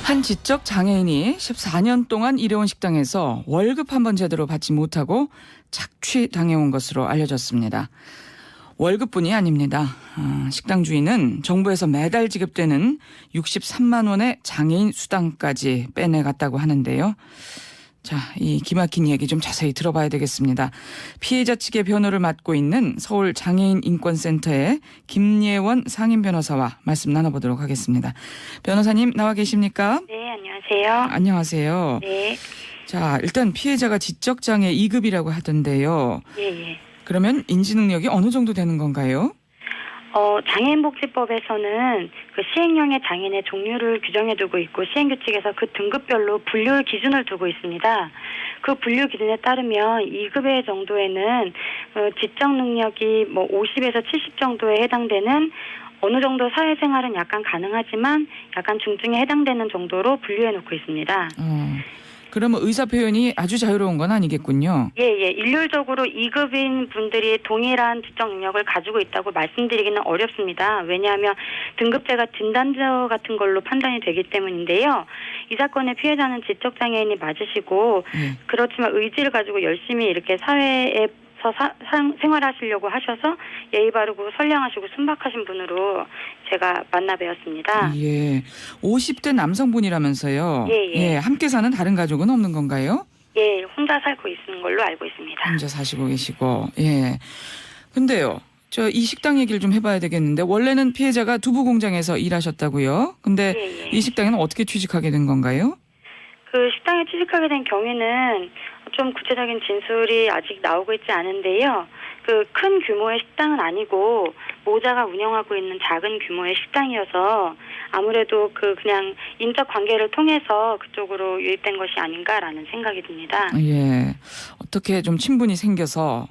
한 지적 장애인이 14년 동안 일해온 식당에서 월급 한 번 제대로 받지 못하고 착취당해온 것으로 알려졌습니다. 월급뿐이 아닙니다. 식당 주인은 정부에서 매달 지급되는 63만 원의 장애인 수당까지 빼내갔다고 하는데요. 자, 이 기막힌 얘기 좀 자세히 들어봐야 되겠습니다. 피해자 측의 변호를 맡고 있는 서울 장애인 인권센터의 김예원 상임 변호사와 말씀 나눠보도록 하겠습니다. 변호사님 나와 계십니까? 네, 안녕하세요. 안녕하세요. 네. 자, 일단 피해자가 지적장애 2급이라고 하던데요. 예. 그러면 인지능력이 어느 정도 되는 건가요? 장애인복지법에서는 그 시행령의 장애인의 종류를 규정해두고 있고 시행규칙에서 그 등급별로 분류 기준을 두고 있습니다. 그 분류 기준에 따르면 2급의 정도에는 지적 능력이 50에서 70 정도에 해당되는 어느 정도 사회생활은 약간 가능하지만 약간 중증에 해당되는 정도로 분류해 놓고 있습니다. 그러면 의사 표현이 아주 자유로운 건 아니겠군요. 예. 일률적으로 2급인 분들이 동일한 지적 능력을 가지고 있다고 말씀드리기는 어렵습니다. 왜냐하면 등급제가 진단서 같은 걸로 판단이 되기 때문인데요. 이 사건의 피해자는 지적장애인이 맞으시고 그렇지만 의지를 가지고 열심히 이렇게 사회에 생활하시려고 하셔서 예의 바르고 선량하시고 순박하신 분으로 제가 만나 뵈었습니다. 예. 50대 남성분이라면서요. 예. 함께 사는 다른 가족은 없는 건가요? 예, 혼자 살고 있는 걸로 알고 있습니다. 혼자 사시고 계시고. 예. 근데요. 이 식당 얘기를 좀 해봐야 되겠는데 원래는 피해자가 두부 공장에서 일하셨다고요. 근데 예. 이 식당에는 어떻게 취직하게 된 건가요? 그 식당에 취직하게 된 경위는 좀 구체적인 진술이 아직 나오고 있지 않은데요. 그 큰 규모의 식당은 아니고 모자가 운영하고 있는 작은 규모의 식당이어서 아무래도 그냥 인적 관계를 통해서 그쪽으로 유입된 것이 아닌가라는 생각이 듭니다. 예. 어떻게 좀 친분이 생겨서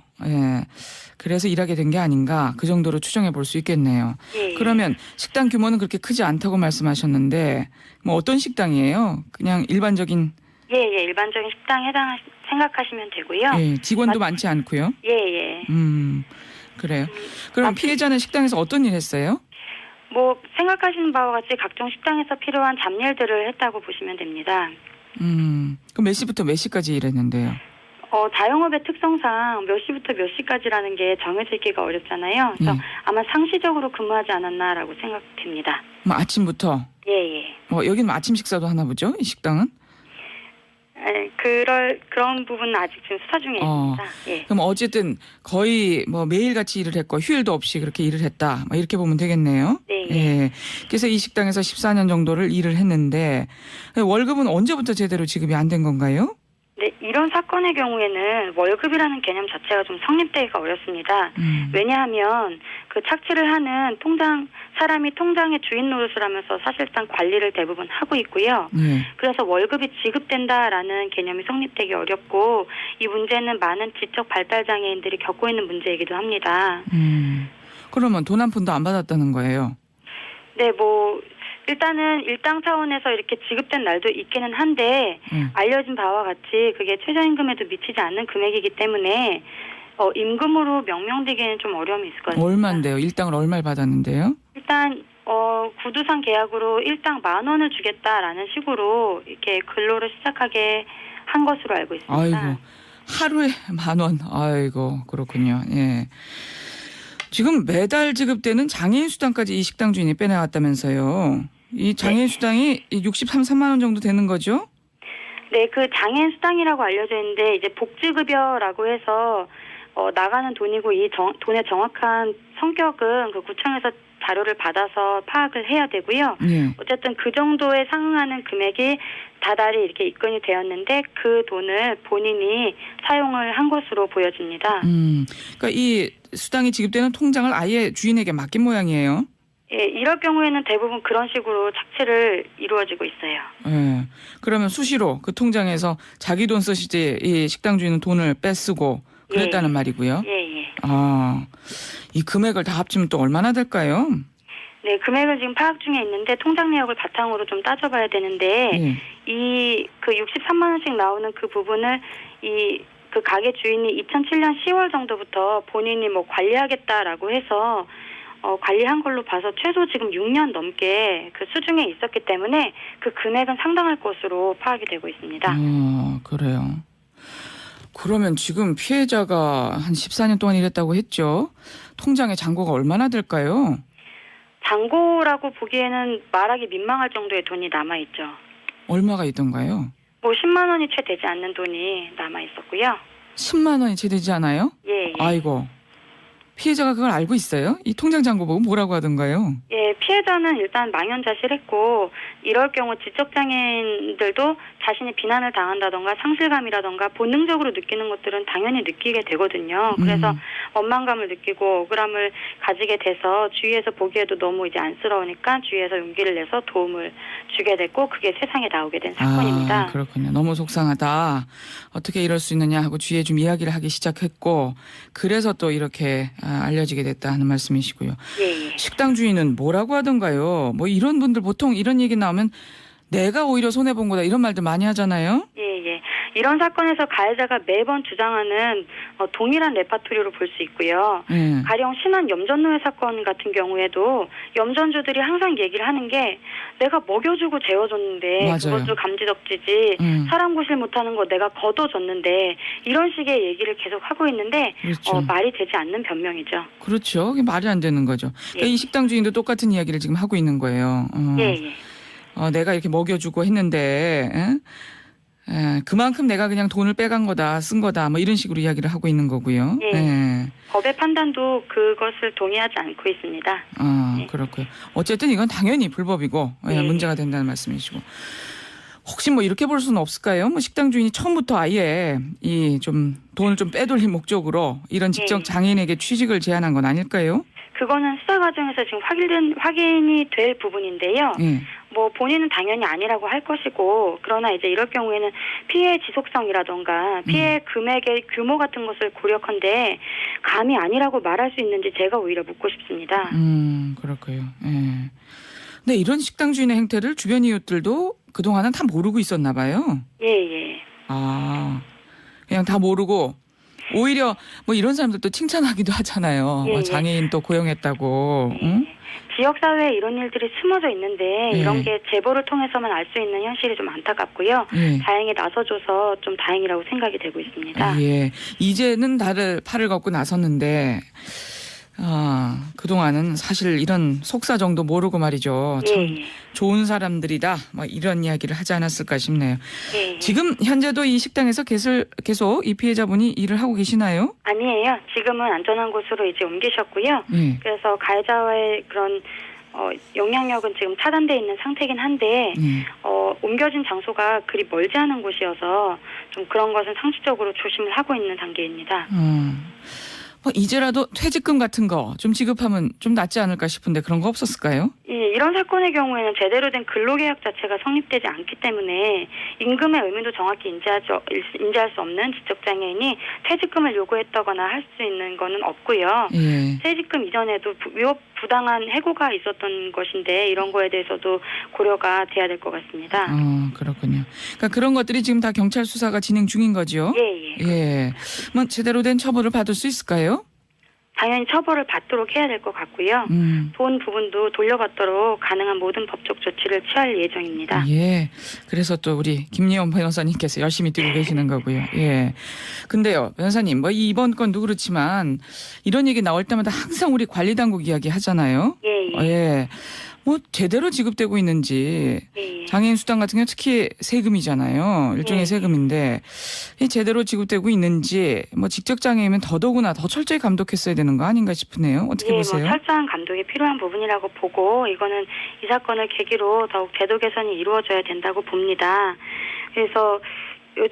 그래서 일하게 된 게 아닌가 그 정도로 추정해 볼 수 있겠네요. 예. 그러면 식당 규모는 그렇게 크지 않다고 말씀하셨는데 뭐 어떤 식당이에요? 그냥 일반적인 일반적인 식당에 생각하시면 되고요. 예, 직원도 많지 않고요. 예. 그래요. 그럼 피해자는 식당에서 어떤 일 했어요? 생각하시는 바와 같이 각종 식당에서 필요한 잡일들을 했다고 보시면 됩니다. 그럼 몇 시부터 몇 시까지 일했는데요? 자영업의 특성상 몇 시부터 몇 시까지라는 게 정해져 있기가 어렵잖아요. 그래서 아마 상시적으로 근무하지 않았나라고 생각됩니다. 아침부터? 예. 여기는 아침 식사도 하나 보죠? 이 식당은? 그런 부분은 아직 지금 수사 중에 있습니다. 예. 그럼 어쨌든 거의 매일같이 일을 했고 휴일도 없이 그렇게 일을 했다. 이렇게 보면 되겠네요. 네. 예. 그래서 이 식당에서 14년 정도를 일을 했는데 월급은 언제부터 제대로 지급이 안 된 건가요? 네, 이런 사건의 경우에는 월급이라는 개념 자체가 좀 성립되기가 어렵습니다. 왜냐하면 그 착취를 하는 사람이 통장의 주인 노릇을 하면서 사실상 관리를 대부분 하고 있고요. 그래서 월급이 지급된다라는 개념이 성립되기 어렵고 이 문제는 많은 지적 발달 장애인들이 겪고 있는 문제이기도 합니다. 그러면 돈 한 푼도 안 받았다는 거예요? 네, 일단은 일당 차원에서 이렇게 지급된 날도 있기는 한데 알려진 바와 같이 그게 최저임금에도 미치지 않는 금액이기 때문에 임금으로 명명되기에는 좀 어려움이 있을 것 같습니다. 얼마인데요? 일당을 얼마를 받았는데요? 일단 구두상 계약으로 일당 10,000원을 주겠다라는 식으로 이렇게 근로를 시작하게 한 것으로 알고 있습니다. 아이고, 하루에 10,000원. 아이고, 그렇군요. 예. 지금 매달 지급되는 장애인 수당까지 이 식당 주인이 빼내갔다면서요. 이 장애인 수당이 63만 원 정도 되는 거죠? 네, 그 장애인 수당이라고 알려져 있는데 이제 복지급여라고 해서 나가는 돈이고 이 돈의 정확한 성격은 그 구청에서 자료를 받아서 파악을 해야 되고요. 어쨌든 그 정도에 상응하는 금액이 다달이 이렇게 입금이 되었는데 그 돈을 본인이 사용을 한 것으로 보여집니다. 그러니까 이 수당이 지급되는 통장을 아예 주인에게 맡긴 모양이에요. 예, 이럴 경우에는 대부분 그런 식으로 착취를 이루어지고 있어요. 예. 그러면 수시로 그 통장에서 자기 돈 쓰시지 이 식당 주인은 돈을 뺏쓰고 그랬다는 말이고요. 예. 이 금액을 다 합치면 또 얼마나 될까요? 네, 금액을 지금 파악 중에 있는데 통장 내역을 바탕으로 좀 따져봐야 되는데 그 63만 원씩 나오는 그 부분을 그 가게 주인이 2007년 10월 정도부터 본인이 관리하겠다라고 해서 관리한 걸로 봐서 최소 지금 6년 넘게 그 수중에 있었기 때문에 그 금액은 상당할 것으로 파악이 되고 있습니다. 그래요. 그러면 지금 피해자가 한 14년 동안 일했다고 했죠. 통장에 잔고가 얼마나 될까요? 잔고라고 보기에는 말하기 민망할 정도의 돈이 남아있죠. 얼마가 있던가요? 뭐 10만 원이 채 되지 않는 돈이 남아있었고요. 10만 원이 채 되지 않아요? 예, 예. 아이고. 피해자가 그걸 알고 있어요? 이 통장 잔고 보고 뭐라고 하던가요? 예, 피해자는 일단 망연자실했고 이럴 경우 지적장애인들도 자신이 비난을 당한다던가 상실감이라던가 본능적으로 느끼는 것들은 당연히 느끼게 되거든요. 그래서 원망감을 느끼고 억울함을 가지게 돼서 주위에서 보기에도 너무 이제 안쓰러우니까 주위에서 용기를 내서 도움을 주게 됐고 그게 세상에 나오게 된 사건입니다. 그렇군요. 너무 속상하다. 어떻게 이럴 수 있느냐 하고 주위에 좀 이야기를 하기 시작했고 그래서 또 이렇게 알려지게 됐다 하는 말씀이시고요. 예. 식당 주인은 뭐라고 하던가요? 뭐 이런 분들 보통 이런 얘기 나오면 내가 오히려 손해본 거다 이런 말들 많이 하잖아요. 예. 이런 사건에서 가해자가 매번 주장하는 동일한 레파토리로 볼 수 있고요. 예. 가령 신안 염전노예 사건 같은 경우에도 염전주들이 항상 얘기를 하는 게 내가 먹여주고 재워줬는데 맞아요. 그것도 감지덕지지 사람 구실 못하는 거 내가 걷어줬는데 이런 식의 얘기를 계속 하고 있는데 그렇죠. 말이 되지 않는 변명이죠. 그렇죠. 그게 말이 안 되는 거죠. 그러니까 예. 이 식당 주인도 똑같은 이야기를 지금 하고 있는 거예요. 예. 내가 이렇게 먹여주고 했는데 그만큼 내가 그냥 돈을 빼간 거다, 쓴 거다, 뭐 이런 식으로 이야기를 하고 있는 거고요. 예. 법의 판단도 그것을 동의하지 않고 있습니다. 예. 그렇고요. 어쨌든 이건 당연히 불법이고 예. 문제가 된다는 말씀이시고. 혹시 뭐 이렇게 볼 수는 없을까요? 뭐 식당 주인이 처음부터 아예 이 좀 돈을 좀 빼돌릴 목적으로 이런 직접 장애인에게 취직을 제안한 건 아닐까요? 그거는 수사 과정에서 지금 확인이 될 부분인데요. 예. 뭐 본인은 당연히 아니라고 할 것이고 그러나 이제 이럴 경우에는 피해 지속성이라던가 피해 금액의 규모 같은 것을 고려컨대 감히 아니라고 말할 수 있는지 제가 오히려 묻고 싶습니다. 그렇고요. 예. 근데 이런 식당 주인의 행태를 주변 이웃들도 그동안은 다 모르고 있었나 봐요. 예. 그냥 다 모르고 오히려 뭐 이런 사람들도 칭찬하기도 하잖아요. 예. 장애인 또 고용했다고. 응? 지역사회에 이런 일들이 숨어져 있는데 예. 이런 게 제보를 통해서만 알 수 있는 현실이 좀 안타깝고요. 예. 다행히 나서줘서 좀 다행이라고 생각이 되고 있습니다. 예. 이제는 다들 팔을 걷고 나섰는데 그동안은 사실 이런 속사 정도 모르고 말이죠. 참 좋은 사람들이다. 뭐 이런 이야기를 하지 않았을까 싶네요. 예. 지금 현재도 이 식당에서 계속 이 피해자분이 일을 하고 계시나요? 아니에요. 지금은 안전한 곳으로 이제 옮기셨고요. 예. 그래서 가해자와의 그런 영향력은 지금 차단돼 있는 상태긴 한데 옮겨진 장소가 그리 멀지 않은 곳이어서 좀 그런 것은 상시적으로 조심을 하고 있는 단계입니다. 뭐 이제라도 퇴직금 같은 거 좀 지급하면 좀 낫지 않을까 싶은데 그런 거 없었을까요? 예, 이런 사건의 경우에는 제대로 된 근로계약 자체가 성립되지 않기 때문에 임금의 의미도 정확히 인지할 수 없는 지적장애인이 퇴직금을 요구했다거나 할 수 있는 거는 없고요. 예. 퇴직금 이전에도 위법 부당한 해고가 있었던 것인데 이런 거에 대해서도 고려가 돼야 될 것 같습니다. 그렇군요. 그러니까 그런 것들이 지금 다 경찰 수사가 진행 중인 거죠? 예. 뭐 제대로 된 처벌을 받을 수 있을까요? 당연히 처벌을 받도록 해야 될 것 같고요. 돈 부분도 돌려받도록 가능한 모든 법적 조치를 취할 예정입니다. 예. 그래서 또 우리 김예원 변호사님께서 열심히 뛰고 계시는 거고요. 예. 근데요, 변호사님, 뭐 이번 건도 그렇지만 이런 얘기 나올 때마다 항상 우리 관리당국 이야기 하잖아요. 예. 뭐 제대로 지급되고 있는지 장애인 수당 같은 경우 특히 세금이잖아요. 일종의 세금인데 이 제대로 지급되고 있는지 뭐 직접 장애인은 더더구나 더 철저히 감독했어야 되는 거 아닌가 싶으네요. 어떻게 보세요? 뭐 철저한 감독이 필요한 부분이라고 보고 이거는 이 사건을 계기로 더욱 제도 개선이 이루어져야 된다고 봅니다. 그래서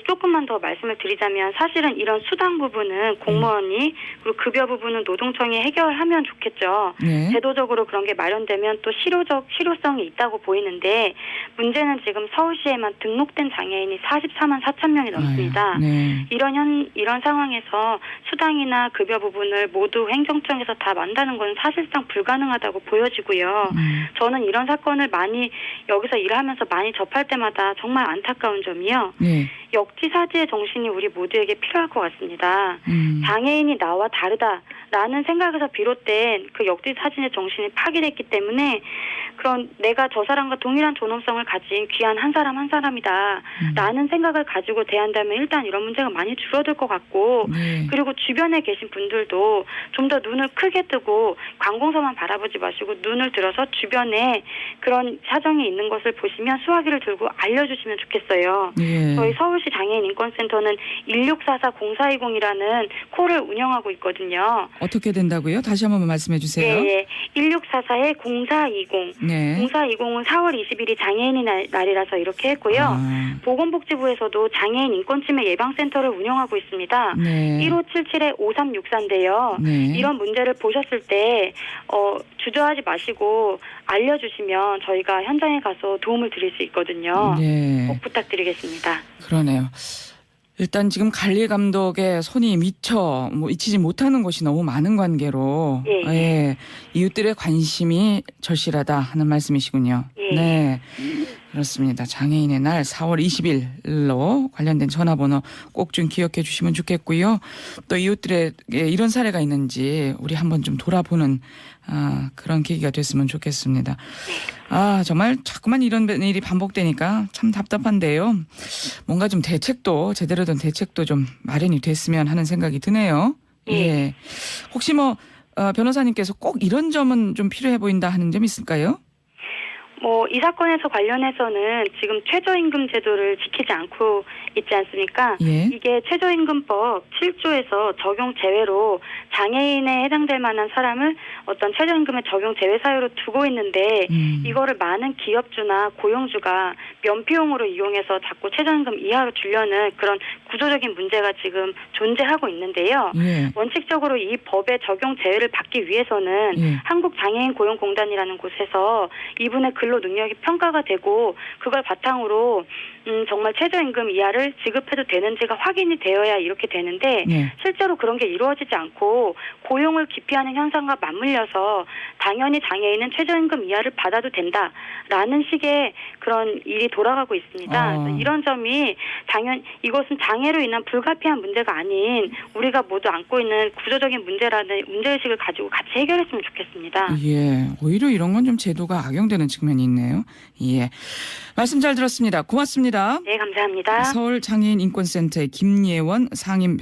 조금만 더 말씀을 드리자면 사실은 이런 수당 부분은 공무원이 그리고 급여 부분은 노동청이 해결하면 좋겠죠. 네. 제도적으로 그런 게 마련되면 또 실효성이 있다고 보이는데 문제는 지금 서울시에만 등록된 장애인이 44만 4천 명이 넘습니다. 네. 이런 상황에서 수당이나 급여 부분을 모두 행정청에서 다 만다는 건 사실상 불가능하다고 보여지고요. 저는 이런 사건을 많이 여기서 일하면서 많이 접할 때마다 정말 안타까운 점이요. 네. 역지사지의 정신이 우리 모두에게 필요할 것 같습니다. 장애인이 나와 다르다 라는 생각에서 비롯된 그 역지 사진의 정신이 파괴됐기 때문에 그런 내가 저 사람과 동일한 존엄성을 가진 귀한 한 사람 한 사람이다 라는 생각을 가지고 대한다면 일단 이런 문제가 많이 줄어들 것 같고 네. 그리고 주변에 계신 분들도 좀 더 눈을 크게 뜨고 관공서만 바라보지 마시고 눈을 들어서 주변에 그런 사정이 있는 것을 보시면 수화기를 들고 알려주시면 좋겠어요. 예. 저희 서울시 장애인 인권센터는 1644-0420이라는 콜을 운영하고 있거든요. 어떻게 된다고요? 다시 한번 말씀해 주세요. 예, 1644-0420. 네. 0420은 4월 20일이 장애인의 날이라서 이렇게 했고요. 아, 보건복지부에서도 장애인 인권침해 예방센터를 운영하고 있습니다. 네. 1577-5364인데요. 네. 이런 문제를 보셨을 때 주저하지 마시고 알려주시면 저희가 현장에 가서 도움을 드릴 수 있거든요. 네. 꼭 부탁드리겠습니다. 그러네요. 일단 지금 관리 감독의 손이 미처 미치지 못하는 곳이 너무 많은 관계로 예. 예, 이웃들의 관심이 절실하다 하는 말씀이시군요. 예. 네. 그렇습니다. 장애인의 날 4월 20일로 관련된 전화번호 꼭 좀 기억해 주시면 좋겠고요. 또 이웃들에게 이런 사례가 있는지 우리 한번 좀 돌아보는 그런 계기가 됐으면 좋겠습니다. 정말 자꾸만 이런 일이 반복되니까 참 답답한데요. 뭔가 좀 대책도 제대로 된 대책도 좀 마련이 됐으면 하는 생각이 드네요. 예. 혹시 변호사님께서 꼭 이런 점은 좀 필요해 보인다 하는 점 있을까요? 이 사건에서 관련해서는 지금 최저임금 제도를 지키지 않고 있지 않습니까? 예. 이게 최저임금법 7조에서 적용 제외로 장애인에 해당될 만한 사람을 어떤 최저임금의 적용 제외 사유로 두고 있는데 이거를 많은 기업주나 고용주가 면피용으로 이용해서 자꾸 최저임금 이하로 주려는 그런 구조적인 문제가 지금 존재하고 있는데요. 예. 원칙적으로 이 법의 적용 제외를 받기 위해서는 예. 한국장애인고용공단이라는 곳에서 이분의 근로 능력이 평가가 되고 그걸 바탕으로 정말 최저임금 이하를 지급해도 되는지가 확인이 되어야 이렇게 되는데 예. 실제로 그런 게 이루어지지 않고 고용을 기피하는 현상과 맞물려서 당연히 장애인은 최저임금 이하를 받아도 된다라는 식의 그런 일이 돌아가고 있습니다. 그래서 이런 점이 이것은 장애로 인한 불가피한 문제가 아닌 우리가 모두 안고 있는 구조적인 문제라는 문제의식을 가지고 같이 해결했으면 좋겠습니다. 예. 오히려 이런 건 좀 제도가 악용되는 측면이 있네요. 예. 말씀 잘 들었습니다. 고맙습니다. 네, 감사합니다. 서울 장애인 인권센터의 김예원 상임